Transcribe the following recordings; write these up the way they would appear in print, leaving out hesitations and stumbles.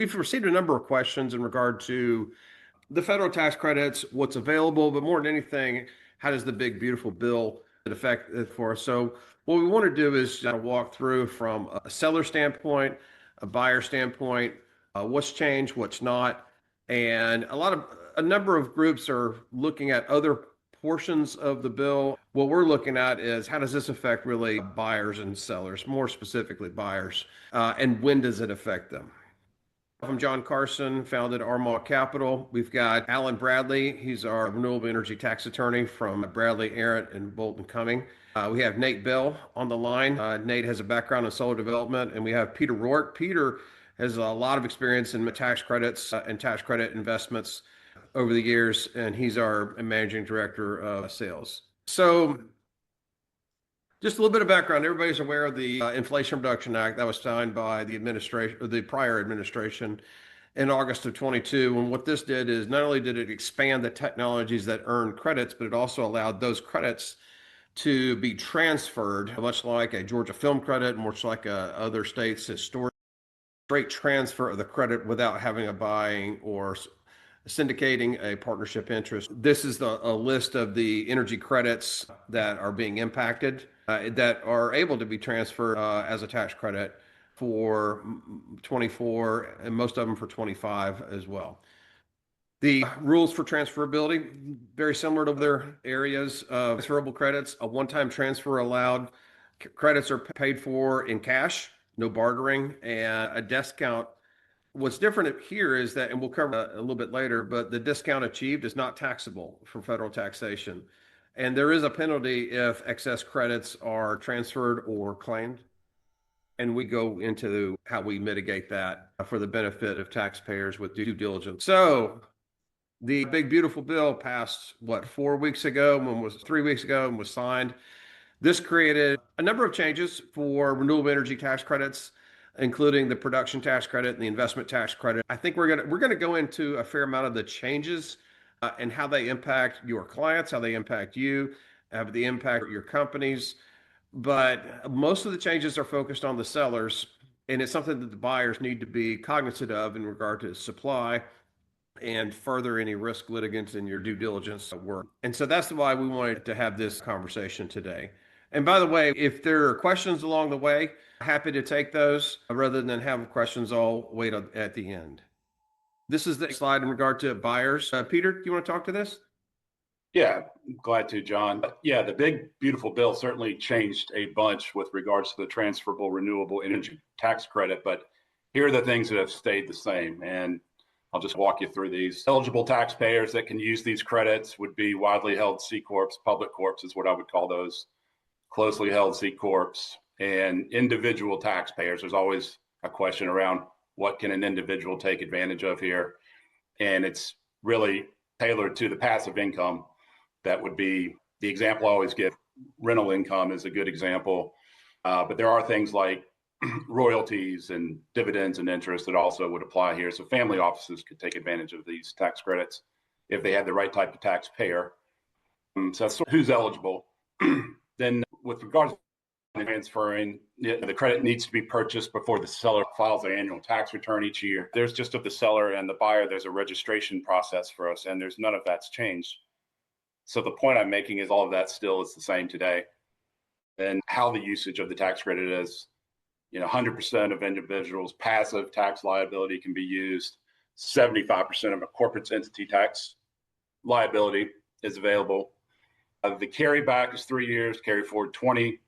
We've received a number of questions in regard to the federal tax credits, what's available, but more than anything, how does the big, beautiful bill affect it for us? So what we want to do is walk through from a seller standpoint, a buyer standpoint, what's changed, what's not. And a number of groups are looking at other portions of the bill. What we're looking at is how does this affect really buyers and sellers, more specifically buyers, and when does it affect them? I'm John Carson, founded Armagh Capital. We've got Alan Bradley. He's our renewable energy tax attorney from Bradley, Arrett, and Bolton Cumming. We have Nate Bell on the line. Nate has a background in solar development, and we have Peter Rourk. Peter has a lot of experience in tax credits and tax credit investments over the years, and he's our managing director of sales. So just a little bit of background. Everybody's aware of the Inflation Reduction Act that was signed by the administration, or the prior administration, in August of 22. And what this did is not only did it expand the technologies that earn credits, but it also allowed those credits to be transferred, much like a Georgia film credit, much like other states' historic straight transfer of the credit without having a buying or syndicating a partnership interest. This is a list of the energy credits that are being impacted that are able to be transferred as a tax credit for 24 and most of them for 25 as well. The rules for transferability, very similar to other areas of transferable credits. A one-time transfer allowed. Credits are paid for in cash, no bartering, and a discount. What's different here is that, and we'll cover a little bit later, but the discount achieved is not taxable for federal taxation. And there is a penalty if excess credits are transferred or claimed. And we go into how we mitigate that for the benefit of taxpayers with due diligence. So the big, beautiful bill passed, 3 weeks ago and was signed. This created a number of changes for renewable energy tax credits, including the production tax credit and the investment tax credit. I think we're gonna go into a fair amount of the changes and how they impact your clients, how they impact you, how they impact your companies. But most of the changes are focused on the sellers, and it's something that the buyers need to be cognizant of in regard to supply and further any risk litigants in your due diligence work. And so that's why we wanted to have this conversation today. And by the way, if there are questions along the way, happy to take those rather than have questions all wait at the end. This is the slide in regard to buyers. Peter, do you want to talk to this? Yeah, glad to, John. Yeah, the big, beautiful bill certainly changed a bunch with regards to the transferable renewable energy tax credit, but here are the things that have stayed the same. And I'll just walk you through these. Eligible taxpayers that can use these credits would be widely held C Corps, public corps is what I would call those, closely held C Corps, and individual taxpayers. There's always a question around what can an individual take advantage of here. And it's really tailored to the passive income. That would be the example I always give. Rental income is a good example. But there are things like royalties and dividends and interest that also would apply here. So family offices could take advantage of these tax credits if they had the right type of taxpayer. So that's who's eligible. Then with regards to transferring, the credit needs to be purchased before the seller files their annual tax return each year. There's just of the seller and the buyer, there's a registration process for us, and there's none of that's changed. So the point I'm making is all of that still is the same today. And how the usage of the tax credit is, 100% of individuals' passive tax liability can be used. 75% of a corporate entity tax liability is available. The carryback is 3 years, carry forward 20.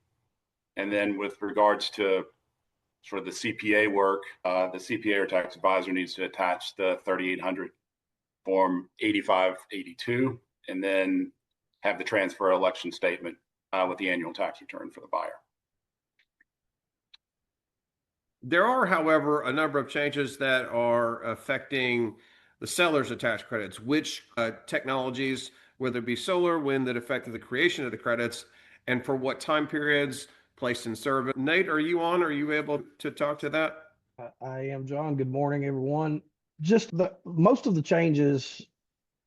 And then with regards to sort of the CPA work, the CPA or tax advisor needs to attach the 3800 form 8582 and then have the transfer election statement with the annual tax return for the buyer. There are, however, a number of changes that are affecting the sellers of tax credits, which technologies, whether it be solar, wind, that affected the creation of the credits, and for what time periods, placed in service. Nate, are you on? Are you able to talk to that? I am, John. Good morning, everyone. Just most of the changes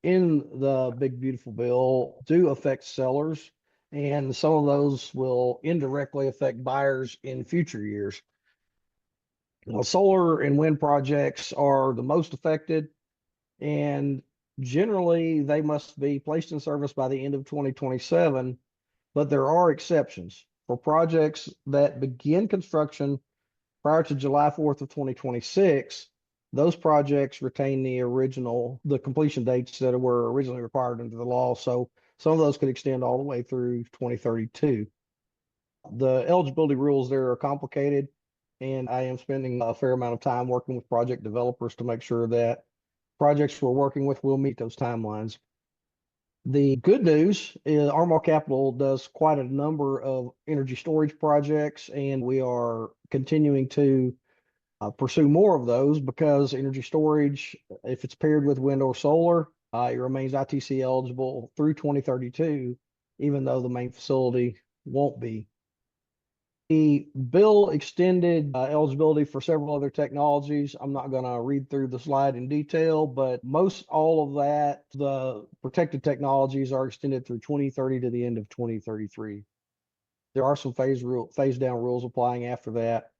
in the big, beautiful bill do affect sellers, and some of those will indirectly affect buyers in future years. Solar and wind projects are the most affected, and generally they must be placed in service by the end of 2027, but there are exceptions for projects that begin construction prior to July 4th of 2026. Those projects retain the completion dates that were originally required under the law. So some of those could extend all the way through 2032. The eligibility rules there are complicated, and I am spending a fair amount of time working with project developers to make sure that projects we're working with will meet those timelines. The good news is Armagh Capital does quite a number of energy storage projects, and we are continuing to pursue more of those because energy storage, if it's paired with wind or solar, it remains ITC eligible through 2032, even though the main facility won't be. The bill extended eligibility for several other technologies. I'm not going to read through the slide in detail, but most all of that, the protected technologies are extended through 2030 to the end of 2033. There are some phase down rules applying after that.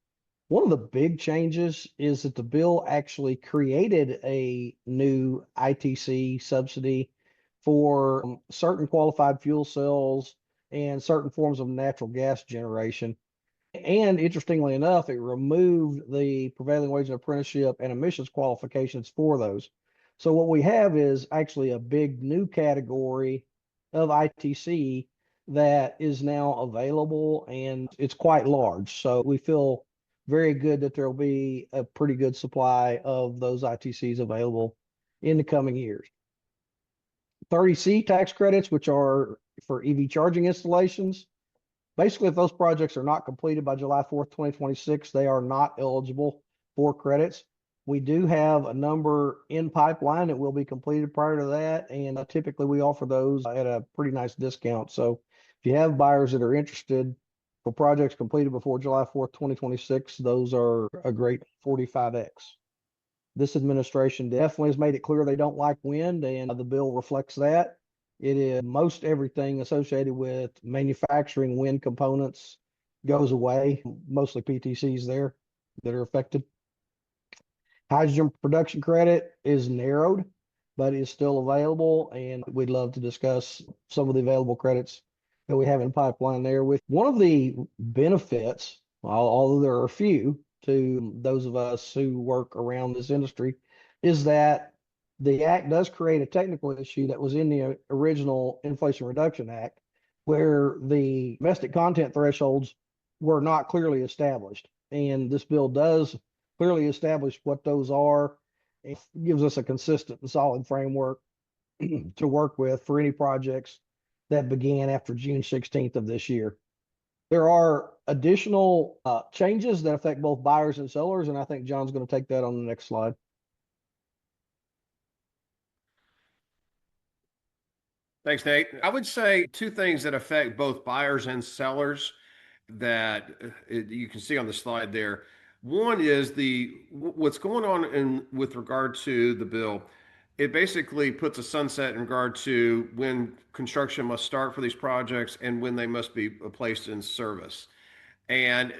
One of the big changes is that the bill actually created a new ITC subsidy for certain qualified fuel cells and certain forms of natural gas generation. And interestingly enough, it removed the prevailing wage and apprenticeship and emissions qualifications for those. So what we have is actually a big new category of ITC that is now available, and it's quite large. So we feel very good that there will be a pretty good supply of those ITCs available in the coming years. 30C tax credits, which are for EV charging installations. Basically, if those projects are not completed by July 4th, 2026, they are not eligible for credits. We do have a number in pipeline that will be completed prior to that, and typically we offer those at a pretty nice discount. So if you have buyers that are interested for projects completed before July 4th, 2026, those are a great 45X. This administration definitely has made it clear they don't like wind, and the bill reflects that. It is most everything associated with manufacturing wind components goes away, mostly PTCs there that are affected. Hydrogen production credit is narrowed, but is still available, and we'd love to discuss some of the available credits that we have in pipeline there. With one of the benefits, although there are a few to those of us who work around this industry, is that the act does create a technical issue that was in the original Inflation Reduction Act, where the domestic content thresholds were not clearly established. And this bill does clearly establish what those are. It gives us a consistent and solid framework to work with for any projects that began after June 16th of this year. There are additional changes that affect both buyers and sellers, and I think John's going to take that on the next slide. Thanks, Nate. I would say two things that affect both buyers and sellers that you can see on the slide there. One is what's going on with regard to the bill. It basically puts a sunset in regard to when construction must start for these projects and when they must be placed in service. And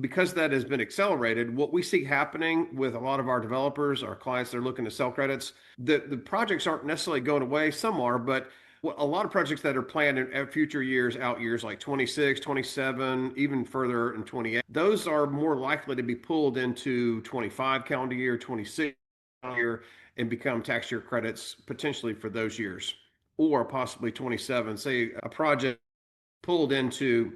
because that has been accelerated, what we see happening with a lot of our developers, our clients that are looking to sell credits, the projects aren't necessarily going away. Some are, but a lot of projects that are planned in future years, out years like 26, 27, even further in 28, those are more likely to be pulled into 25 calendar year, 26 year, and become tax year credits potentially for those years, or possibly 27. Say a project pulled into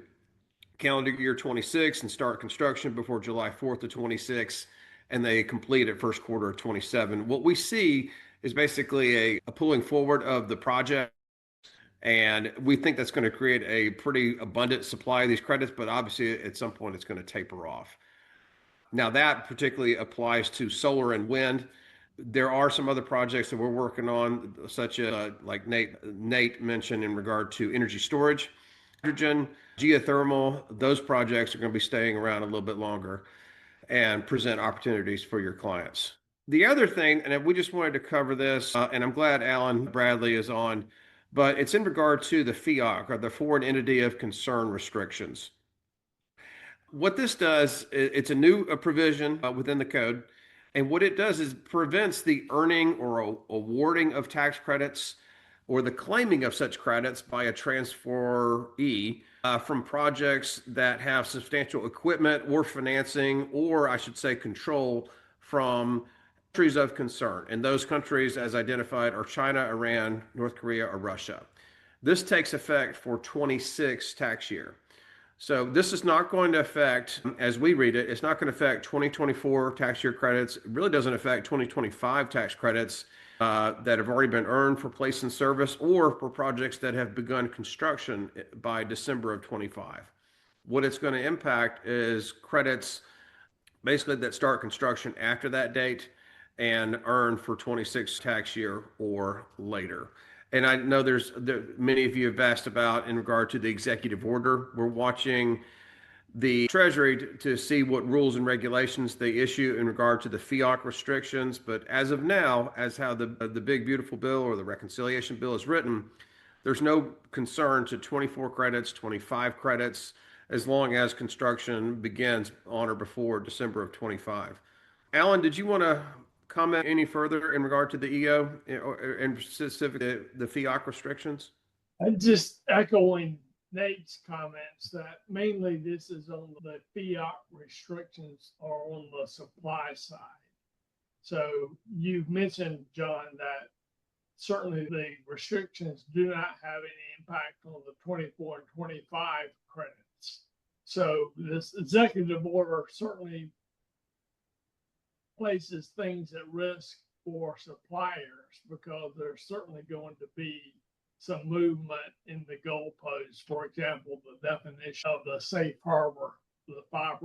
calendar year 26 and start construction before July 4th of 26, and they complete it first quarter of 27. What we see is basically a pulling forward of the project. And we think that's going to create a pretty abundant supply of these credits, but obviously at some point it's going to taper off. Now that particularly applies to solar and wind. There are some other projects that we're working on, such as like Nate mentioned in regard to energy storage, hydrogen, geothermal. Those projects are going to be staying around a little bit longer and present opportunities for your clients. The other thing, and we just wanted to cover this, and I'm glad Alan Bradley is on, but it's in regard to the FEOC, or the Foreign Entity of Concern restrictions. What this does, it's a new provision within the code. And what it does is prevents the earning or awarding of tax credits or the claiming of such credits by a transferee from projects that have substantial equipment or financing, or I should say control from countries of concern. And those countries, as identified, are China, Iran, North Korea, or Russia. This takes effect for 26 tax year. So this is not going to affect, as we read it, it's not going to affect 2024 tax year credits. It really doesn't affect 2025 tax credits that have already been earned for place in service or for projects that have begun construction by December of 25. What it's going to impact is credits basically that start construction after that date and earn for 26 tax year or later. And I know many of you have asked about in regard to the executive order. We're watching the Treasury to see what rules and regulations they issue in regard to the FIOC restrictions. But as of now, as how the big beautiful bill or the reconciliation bill is written, there's no concern to 24 credits, 25 credits, as long as construction begins on or before December of 25. Alan, did you want to comment any further in regard to the EO and specifically the FIOC restrictions? I'm just echoing Nate's comments that mainly this is on the fiat restrictions are on the supply side. So you've mentioned, John, that certainly the restrictions do not have any impact on the 24 and 25 credits. So this executive order certainly places things at risk for suppliers because there's certainly going to be some movement in the goalposts. For example, the definition of the safe harbor, the 5%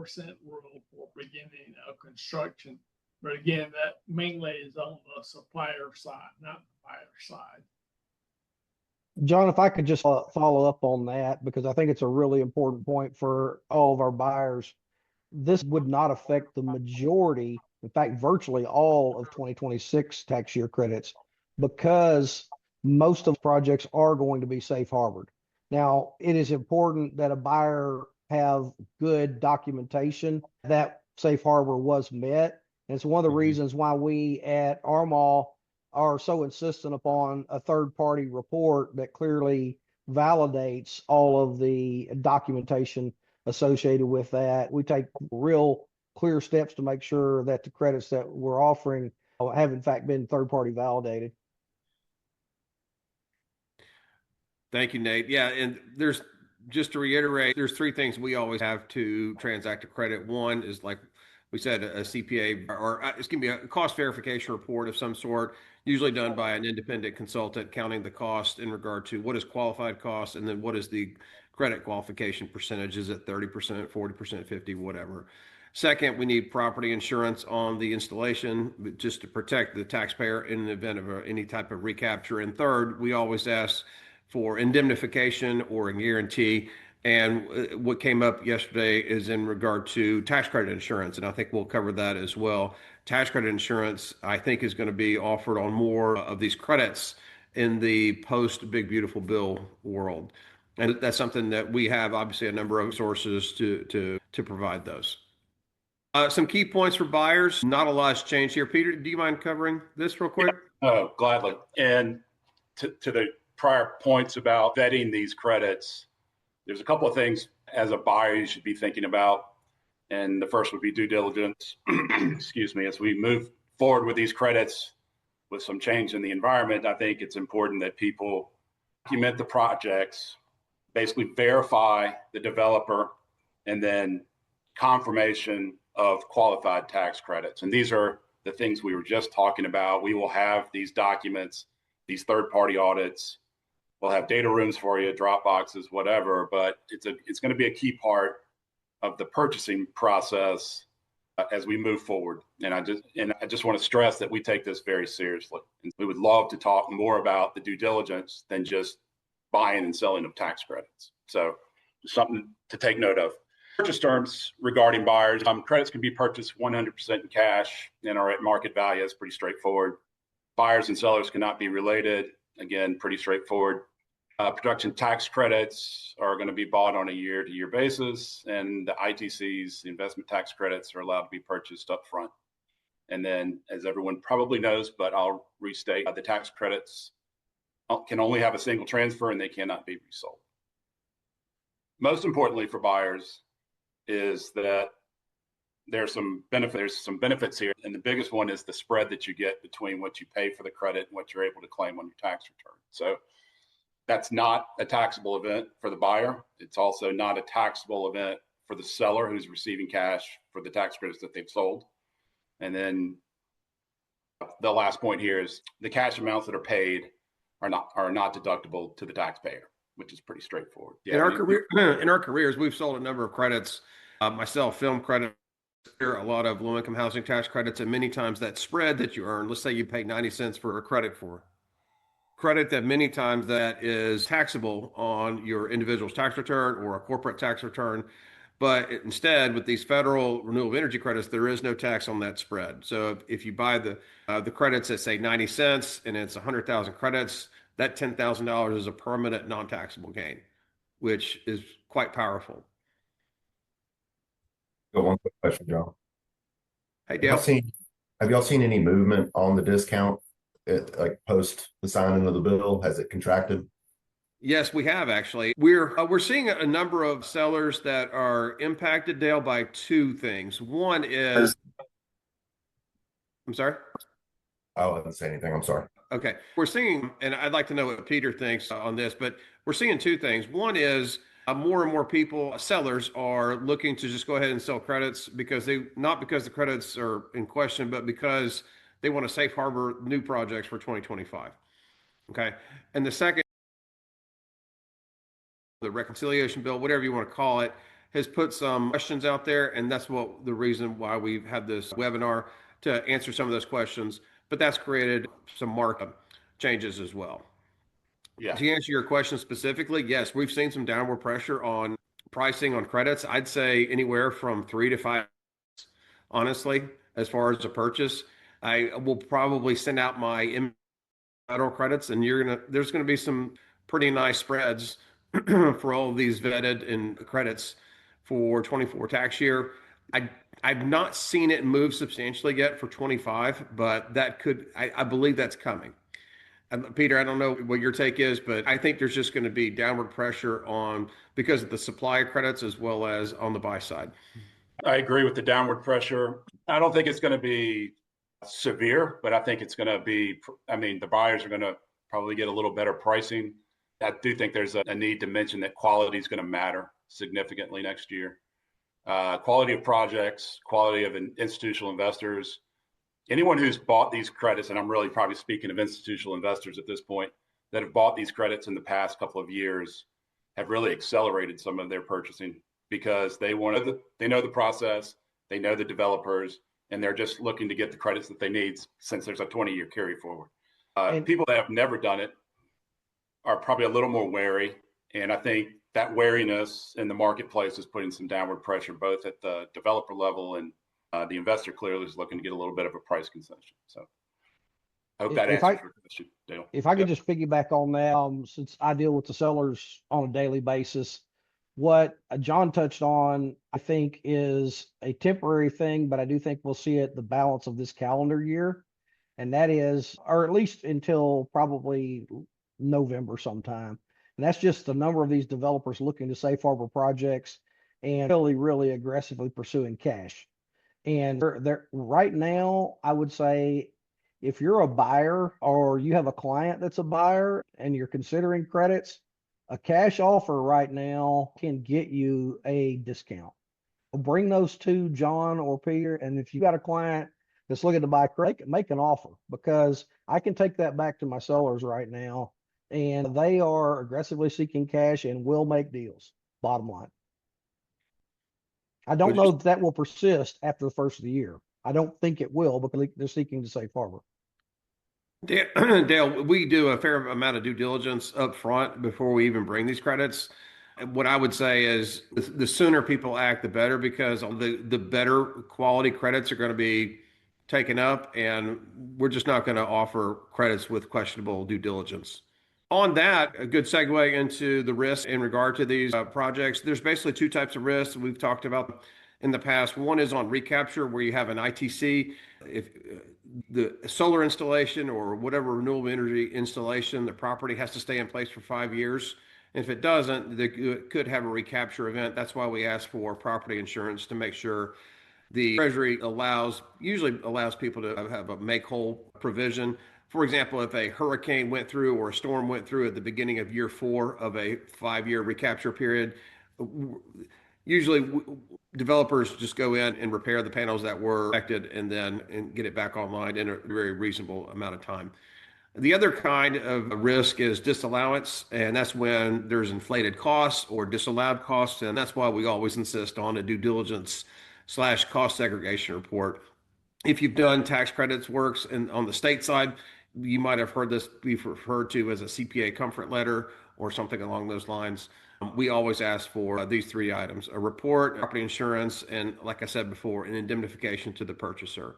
rule for beginning of construction. But again, that mainly is on the supplier side, not the buyer side. John, if I could just follow up on that, because I think it's a really important point for all of our buyers. This would not affect the majority, in fact, virtually all of 2026 tax year credits, because most of the projects are going to be safe harbored. Now, it is important that a buyer have good documentation that safe harbor was met. And it's one of the reasons why we at Armagh are so insistent upon a third-party report that clearly validates all of the documentation associated with that. We take real clear steps to make sure that the credits that we're offering have in fact been third-party validated. Thank you, Nate. Yeah, and there's, just to reiterate, there's three things we always have to transact a credit. One is, like we said, a CPA, or it's going to be a cost verification report of some sort, usually done by an independent consultant, counting the cost in regard to what is qualified cost and then what is the credit qualification percentage. Is it 30%, 40%, 50, whatever. Second, we need property insurance on the installation just to protect the taxpayer in the event of any type of recapture. And third, we always ask for indemnification or a guarantee. And what came up yesterday is in regard to tax credit insurance, and I think we'll cover that as well. Tax credit insurance, I think, is going to be offered on more of these credits in the post Big Beautiful Bill world. And that's something that we have, obviously, a number of sources to provide those. Some key points for buyers. Not a lot has changed here. Peter, do you mind covering this real quick? Oh, gladly. And to the prior points about vetting these credits, there's a couple of things as a buyer you should be thinking about. And the first would be due diligence. Excuse me. As we move forward with these credits with some change in the environment, I think it's important that people document the projects, basically verify the developer, and then confirmation of qualified tax credits. And these are the things we were just talking about. We will have these documents, these third-party audits. We'll have data rooms for you, Dropboxes, whatever, but it's going to be a key part of the purchasing process as we move forward. And I just want to stress that we take this very seriously. And we would love to talk more about the due diligence than just buying and selling of tax credits. So something to take note of. Purchase terms regarding buyers. Credits can be purchased 100% in cash and are at market value. It's pretty straightforward. Buyers and sellers cannot be related. Again, pretty straightforward. Production tax credits are going to be bought on a year-to-year basis, and the ITCs, the investment tax credits, are allowed to be purchased up front. And then, as everyone probably knows, but I'll restate, the tax credits can only have a single transfer and they cannot be resold. Most importantly for buyers is that there's some benefits here, and the biggest one is the spread that you get between what you pay for the credit and what you're able to claim on your tax return. So that's not a taxable event for the buyer. It's also not a taxable event for the seller who's receiving cash for the tax credits that they've sold. And then the last point here is the cash amounts that are paid are not deductible to the taxpayer, which is pretty straightforward. Yeah, in our careers, we've sold a number of credits. Myself, film credit, a lot of low-income housing tax credits, and many times that spread that you earn, let's say you pay 90 cents for a credit that many times that is taxable on your individual's tax return or a corporate tax return. But instead, with these federal renewable energy credits, there is no tax on that spread. So if you buy the credits that say 90 cents and it's 100,000 credits, that $10,000 is a permanent non-taxable gain, which is quite powerful. Got one quick question, John. Hey, Dale. Have y'all seen any movement on the discount like post the signing of the bill? Has it contracted? Yes, we have actually. We're seeing a number of sellers that are impacted, Dale, by two things. One is, I'm sorry? Oh, I didn't say anything. I'm sorry. Okay. We're seeing, and I'd like to know what Peter thinks on this, but we're seeing two things. One is more and more people, sellers, are looking to just go ahead and sell credits not because the credits are in question, but because they want to safe harbor new projects for 2025. Okay. And the second, the reconciliation bill, whatever you want to call it, has put some questions out there. And that's the reason why we've had this webinar to answer some of those questions. But that's created some market changes as well. Yeah. To answer your question specifically, yes, we've seen some downward pressure on pricing on credits. I'd say anywhere from 3 to 5, honestly, as far as a purchase. I will probably send out my federal credits, and there's going to be some pretty nice spreads for all of these vetted and credits for 24 tax year. I've not seen it move substantially yet for 25, but I believe that's coming. Peter, I don't know what your take is, but I think there's just going to be downward pressure because of the supply of credits as well as on the buy side. I agree with the downward pressure. I don't think it's going to be severe, but I think it's going to be, the buyers are going to probably get a little better pricing. I do think there's a need to mention that quality is going to matter significantly next year. Quality of projects, quality of institutional investors. Anyone who's bought these credits, and I'm really probably speaking of institutional investors at this point, that have bought these credits in the past couple of years have really accelerated some of their purchasing because they know the process, they know the developers, and they're just looking to get the credits that they need since there's a 20-year carry forward. People that have never done it are probably a little more wary, and I think that wariness in the marketplace is putting some downward pressure both at the developer level, and the investor clearly is looking to get a little bit of a price concession. So I hope that answers your question, Dale. If I could just piggyback on that, since I deal with the sellers on a daily basis, what John touched on, I think, is a temporary thing, but I do think we'll see it the balance of this calendar year. And that is, or at least until probably November sometime. And that's just the number of these developers looking to safe harbor projects and really, really aggressively pursuing cash. And they're right now, I would say, if you're a buyer or you have a client that's a buyer and you're considering credits, a cash offer right now can get you a discount. Bring those to John or Peter. And if you got a client that's looking to buy credit, make an offer, because I can take that back to my sellers right now, and they are aggressively seeking cash and will make deals, bottom line. I don't know if that will persist after the first of the year. I don't think it will, because they're seeking to safe harbor. Dale, we do a fair amount of due diligence up front before we even bring these credits. What I would say is the sooner people act, the better, because the better quality credits are going to be taken up, and we're just not going to offer credits with questionable due diligence. On that, a good segue into the risk in regard to these projects. There's basically two types of risks we've talked about in the past. One is on recapture, where you have an ITC. If the solar installation or whatever renewable energy installation, the property has to stay in place for 5 years. And if it doesn't, they could have a recapture event. That's why we ask for property insurance to make sure the Treasury usually allows people to have a make whole provision. For example, if a hurricane went through or a storm went through at the beginning of year 4 of a 5-year recapture period, usually developers just go in and repair the panels that were affected and get it back online in a very reasonable amount of time. The other kind of risk is disallowance, and that's when there's inflated costs or disallowed costs, and that's why we always insist on a due diligence / cost segregation report. If you've done tax credits works and on the state side, you might have heard this be referred to as a CPA comfort letter or something along those lines. We always ask for these 3 items: a report, property insurance, and like I said before, an indemnification to the purchaser.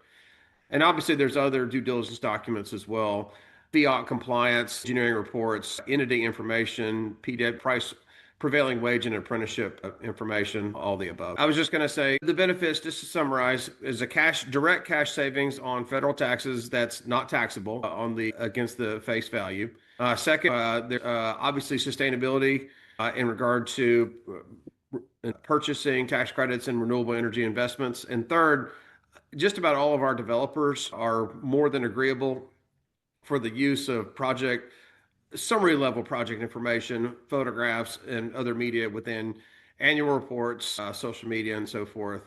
And obviously there's other due diligence documents as well: fiat compliance, engineering reports, entity information, PDEP, price, prevailing wage and apprenticeship information, all the above. I was just going to say the benefits, just to summarize, is a direct cash savings on federal taxes that's not taxable against the face value. Second, obviously sustainability in regard to purchasing tax credits and renewable energy investments. And third, just about all of our developers are more than agreeable for the use of summary level project information, photographs, and other media within annual reports, social media, and so forth.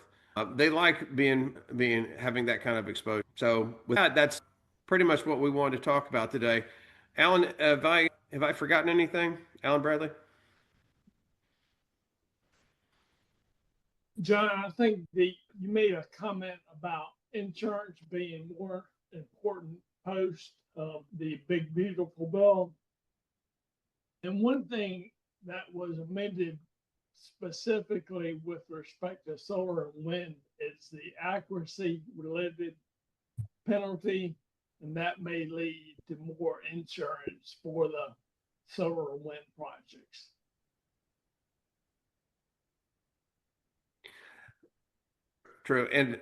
They like having that kind of exposure. So with that, that's pretty much what we wanted to talk about today. Alan, have I forgotten anything? Alan Bradley? John, I think you made a comment about insurance being more important post the big beautiful bill. And one thing that was amended specifically with respect to solar and wind is the accuracy related penalty, and that may lead to more insurance for the solar and wind projects. True. And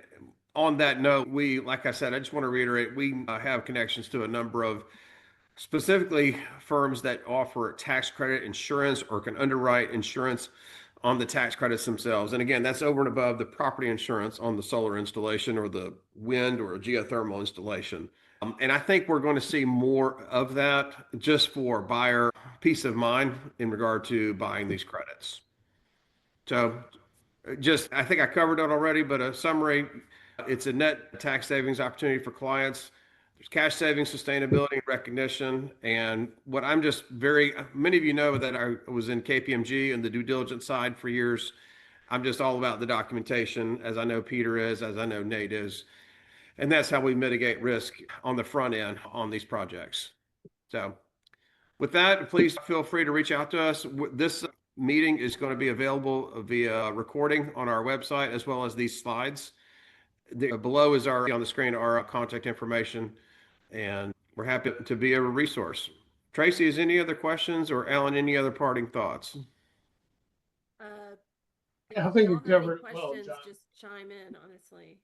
on that note, like I said, I just want to reiterate, we have connections to a number of specifically firms that offer tax credit insurance or can underwrite insurance on the tax credits themselves. And again, that's over and above the property insurance on the solar installation or the wind or geothermal installation. And I think we're going to see more of that just for buyer peace of mind in regard to buying these credits. So I think I covered it already, but a summary: it's a net tax savings opportunity for clients. There's cash savings, sustainability, and recognition. And what many of you know that I was in KPMG and the due diligence side for years. I'm just all about the documentation, as I know Peter is, as I know Nate is. And that's how we mitigate risk on the front end on these projects. So with that, please feel free to reach out to us. This meeting is going to be available via recording on our website, as well as these slides. Below is on the screen our contact information, and we're happy to be a resource. Tracy, is any other questions, or Alan, any other parting thoughts? I think you covered it well, John. Just chime in, honestly.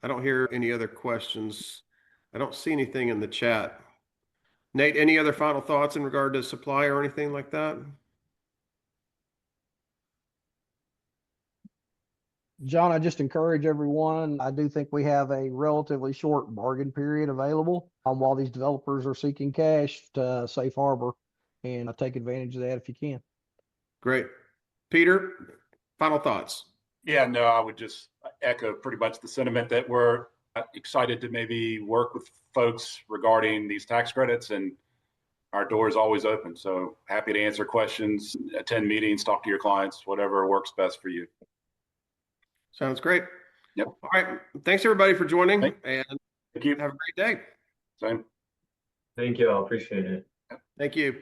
I don't hear any other questions. I don't see anything in the chat. Nate, any other final thoughts in regard to supply or anything like that? John, I just encourage everyone. I do think we have a relatively short bargain period available while these developers are seeking cash to safe harbor, and take advantage of that if you can. Great. Peter, final thoughts? Yeah, no, I would just echo pretty much the sentiment that we're excited to maybe work with folks regarding these tax credits, and our door is always open. So happy to answer questions, attend meetings, talk to your clients, whatever works best for you. Sounds great. Yep. All right. Thanks everybody for joining, and Thank you. have a great day. Same. Thank you. I appreciate it. Thank you.